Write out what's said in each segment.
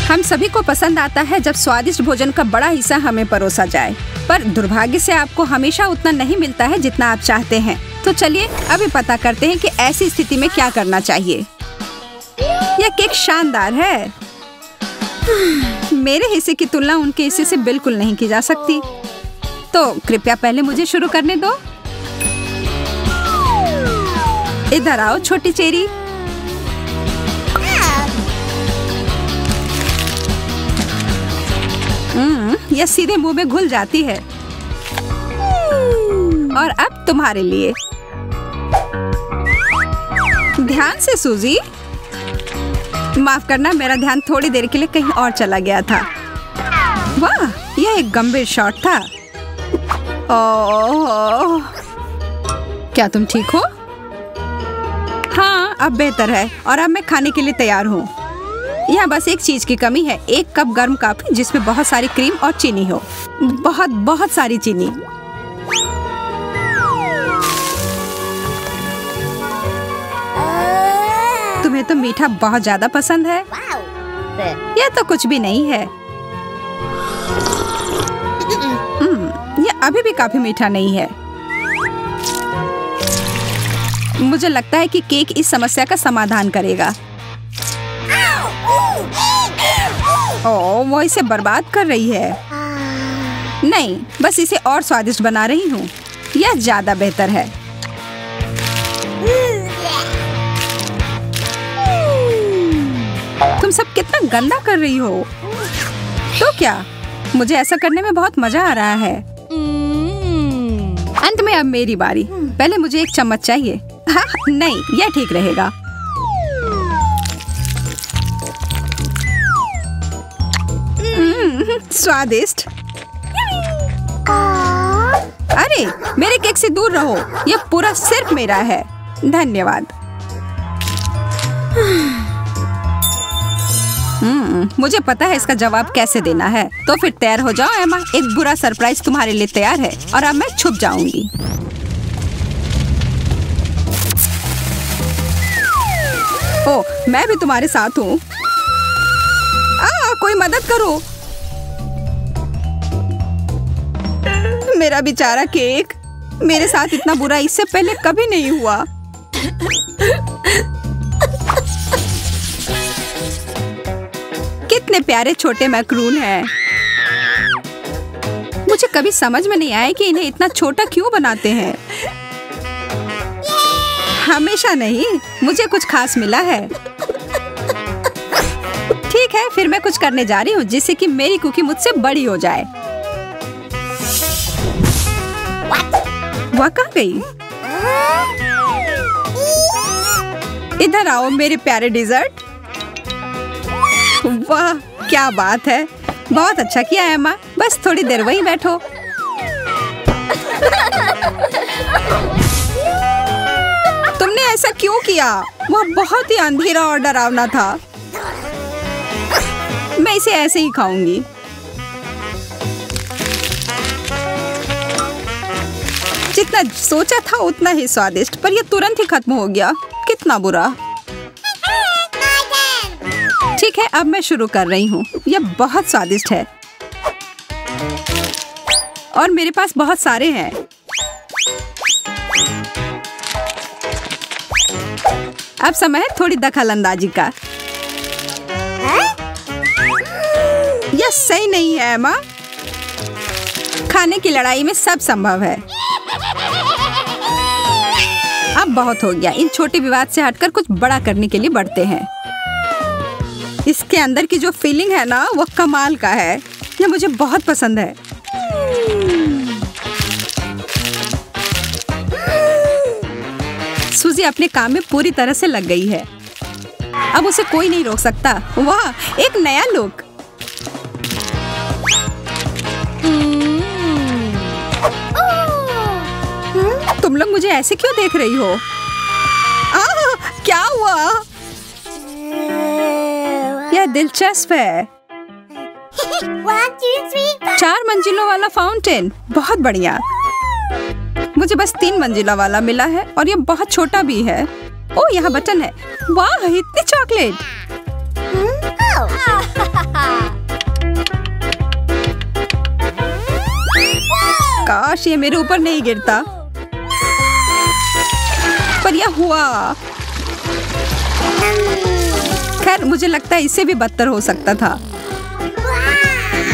हम सभी को पसंद आता है जब स्वादिष्ट भोजन का बड़ा हिस्सा हमें परोसा जाए, पर दुर्भाग्य से आपको हमेशा उतना नहीं मिलता है जितना आप चाहते हैं। तो चलिए अभी पता करते हैं कि ऐसी स्थिति में क्या करना चाहिए। यह केक शानदार है। मेरे हिस्से की तुलना उनके हिस्से से बिल्कुल नहीं की जा सकती। तो कृपया पहले मुझे शुरू करने दो। इधर आओ छोटी चेरी। यह सीधे मुंह में घुल जाती है। और अब तुम्हारे लिए। ध्यान से सूजी। माफ करना, मेरा ध्यान थोड़ी देर के लिए कहीं और चला गया था। वाह, यह एक गंभीर शॉट था। ओह, क्या तुम ठीक हो? हाँ, अब बेहतर है और अब मैं खाने के लिए तैयार हूँ। यहाँ बस एक चीज की कमी है, 1 कप गर्म कॉफी जिसमें बहुत सारी क्रीम और चीनी हो। बहुत बहुत सारी चीनी। तुम्हें तो मीठा बहुत ज्यादा पसंद है। यह तो कुछ भी नहीं है। यह अभी भी काफी मीठा नहीं है। मुझे लगता है कि केक इस समस्या का समाधान करेगा। ओह, वो इसे बर्बाद कर रही है। नहीं, बस इसे और स्वादिष्ट बना रही हूँ। यह ज्यादा बेहतर है। तुम सब कितना गंदा कर रही हो। तो क्या, मुझे ऐसा करने में बहुत मजा आ रहा है। अंत में अब मेरी बारी। पहले मुझे एक चम्मच चाहिए। हाँ, नहीं, यह ठीक रहेगा। स्वादिष्ट। अरे, मेरे केक से दूर रहो। यह पूरा सिर्फ मेरा है। धन्यवाद। मुझे पता है इसका जवाब कैसे देना है। तो फिर तैयार हो जाओ एमा, एक बुरा सरप्राइज तुम्हारे लिए तैयार है। और अब मैं छुप जाऊंगी। ओह, मैं भी तुम्हारे साथ हूँ। कोई मदद करो। मेरा बेचारा केक। मेरे साथ इतना बुरा इससे पहले कभी नहीं हुआ। कितने प्यारे छोटे मैक्रून हैं। मुझे कभी समझ में नहीं आया कि इन्हें इतना छोटा क्यों बनाते हैं। हमेशा नहीं, मुझे कुछ खास मिला है। ठीक है, फिर मैं कुछ करने जा रही हूँ जिससे कि मेरी कुकी मुझसे बड़ी हो जाए। वह कहाँ गई? इधर आओ मेरे प्यारे डिजर्ट। वाह, क्या बात है। बहुत अच्छा किया एमा। बस थोड़ी देर वहीं बैठो। तुमने ऐसा क्यों किया? वह बहुत ही अंधेरा और डरावना था। मैं इसे ऐसे ही खाऊंगी। जितना सोचा था उतना ही स्वादिष्ट, पर यह तुरंत ही खत्म हो गया। कितना बुरा। ठीक है, अब मैं शुरू कर रही हूँ। यह बहुत स्वादिष्ट है और मेरे पास बहुत सारे हैं। अब समय है थोड़ी दखलंदाजी का। यह सही नहीं है एमा। खाने की लड़ाई में सब संभव है। अब बहुत हो गया। इन छोटे विवाद से हटकर कुछ बड़ा करने के लिए बढ़ते हैं। इसके अंदर की जो फीलिंग है ना, वो कमाल का है। यह मुझे बहुत पसंद है। सूजी अपने काम में पूरी तरह से लग गई है। अब उसे कोई नहीं रोक सकता। वाह, एक नया लुक। तुम लोग मुझे ऐसे क्यों देख रही हो? क्या हुआ? यह दिलचस्प है। 1 2 3 4 मंजिलों वाला फाउंटेन, बहुत बढ़िया। मुझे बस 3 मंजिला वाला मिला है और ये बहुत छोटा भी है। ओह, यहाँ बटन है। वाह, इतनी चॉकलेट। काश ये मेरे ऊपर नहीं गिरता, पर यह हुआ। खैर मुझे लगता है इससे भी बदतर हो सकता था।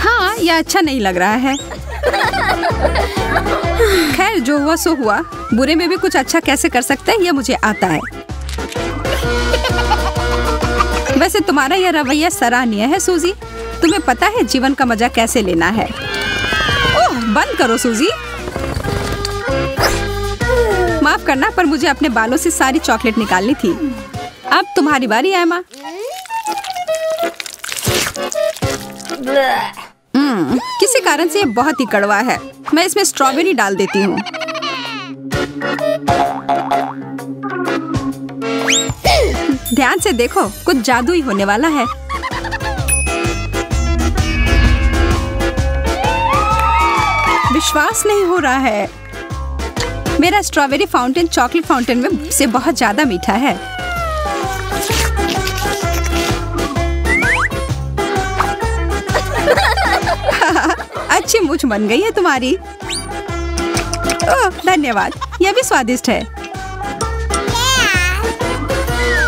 हाँ, यह अच्छा नहीं लग रहा है। खैर जो हुआ सो हुआ। बुरे में भी कुछ अच्छा कैसे कर सकते हैं यह मुझे आता है। वैसे तुम्हारा यह रवैया सराहनीय है सूजी। तुम्हें पता है जीवन का मजा कैसे लेना है। ओह, बंद करो सूजी। माफ करना, पर मुझे अपने बालों से सारी चॉकलेट निकालनी थी। अब तुम्हारी बारी एमा। किसी कारण से ये बहुत ही कड़वा है। मैं इसमें स्ट्रॉबेरी डाल देती हूँ। ध्यान से देखो, कुछ जादू ही होने वाला है। विश्वास नहीं हो रहा है। मेरा स्ट्रॉबेरी फाउंटेन चॉकलेट फाउंटेन में से बहुत ज्यादा मीठा है। अच्छी मूंछ बन गई है तुम्हारी। ओह, धन्यवाद। यह भी स्वादिष्ट है।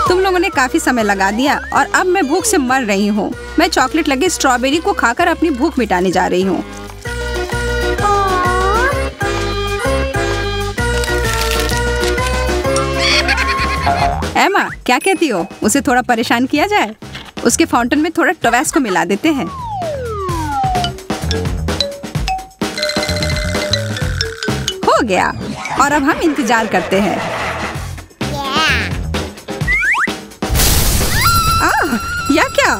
तुम लोगों ने काफी समय लगा दिया और अब मैं भूख से मर रही हूँ। मैं चॉकलेट लगे स्ट्रॉबेरी को खाकर अपनी भूख मिटाने जा रही हूँ। एमा, क्या कहती हो? उसे थोड़ा परेशान किया जाए। उसके फाउंटेन में थोड़ा टोबैस्को मिला देते हैं। हो गया, और अब हम इंतजार करते हैं। या क्या?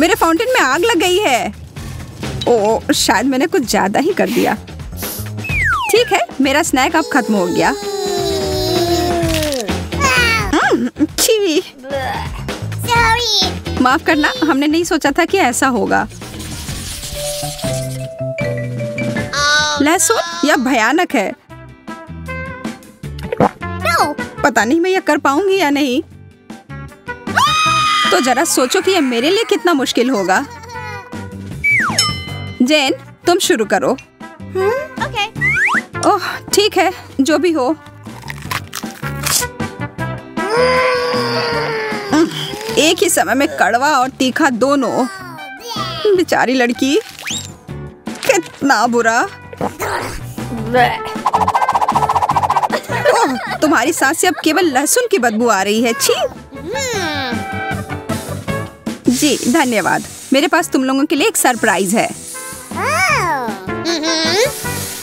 मेरे फाउंटेन में आग लग गई है। ओह, शायद मैंने कुछ ज्यादा ही कर दिया। ठीक है, मेरा स्नैक अब खत्म हो गया। छी, माफ करना, हमने नहीं सोचा था कि ऐसा होगा। लहसुन, यह भयानक है। पता नहीं मैं यह कर पाऊंगी या नहीं। तो जरा सोचो कि यह मेरे लिए कितना मुश्किल होगा। जेन, तुम शुरू करो। Okay. ओह, ठीक है, जो भी हो। एक ही समय में कड़वा और तीखा दोनों। बेचारी लड़की, कितना बुरा। ओह, तुम्हारी सांस से अब केवल लहसुन की बदबू आ रही है। छी। जी धन्यवाद। मेरे पास तुम लोगों के लिए एक सरप्राइज है।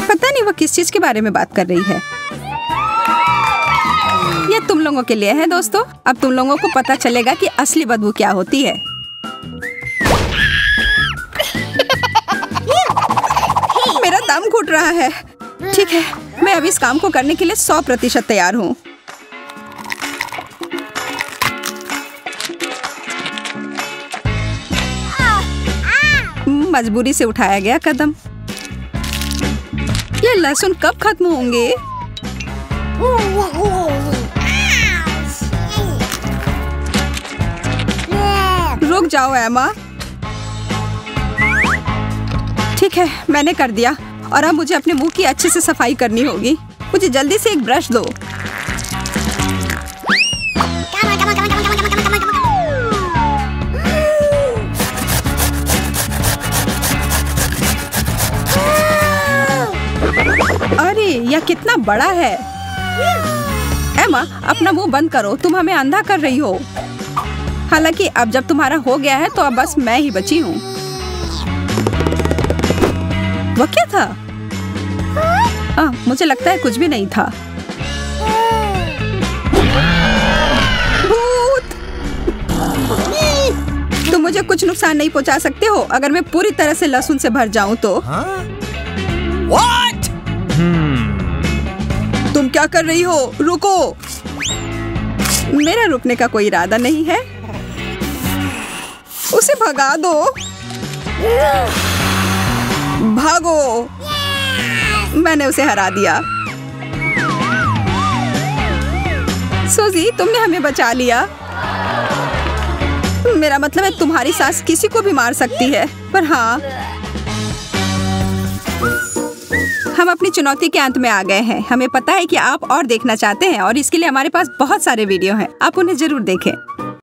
पता नहीं वो किस चीज के बारे में बात कर रही है। ये तुम लोगों के लिए है दोस्तों। अब तुम लोगों को पता चलेगा कि असली बदबू क्या होती है। मेरा दम घुट रहा है। ठीक है, मैं अब इस काम को करने के लिए 100% तैयार हूँ। मजबूरी से उठाया गया कदम। ये लहसुन कब खत्म होंगे? रुक जाओ एमा। ठीक है, मैंने कर दिया और अब मुझे अपने मुंह की अच्छे से सफाई करनी होगी। मुझे जल्दी से एक ब्रश दो। अरे यह कितना बड़ा है। एमा, अपना मुंह बंद करो, तुम हमें अंधा कर रही हो। हालांकि अब जब तुम्हारा हो गया है तो अब बस मैं ही बची हूँ। वो क्या था? मुझे लगता है कुछ भी नहीं था। भूत! तुम मुझे कुछ नुकसान नहीं पहुंचा सकते हो अगर मैं पूरी तरह से लहसुन से भर जाऊं तो। What? तुम क्या कर रही हो? रुको। मेरा रुकने का कोई इरादा नहीं है। उसे भगा दो। भागो। मैंने उसे हरा दिया। सूजी, तुमने हमें बचा लिया। मेरा मतलब है तुम्हारी सास किसी को भी मार सकती है, पर हाँ, हम अब अपनी चुनौती के अंत में आ गए हैं। हमें पता है कि आप और देखना चाहते हैं और इसके लिए हमारे पास बहुत सारे वीडियो हैं। आप उन्हें जरूर देखें।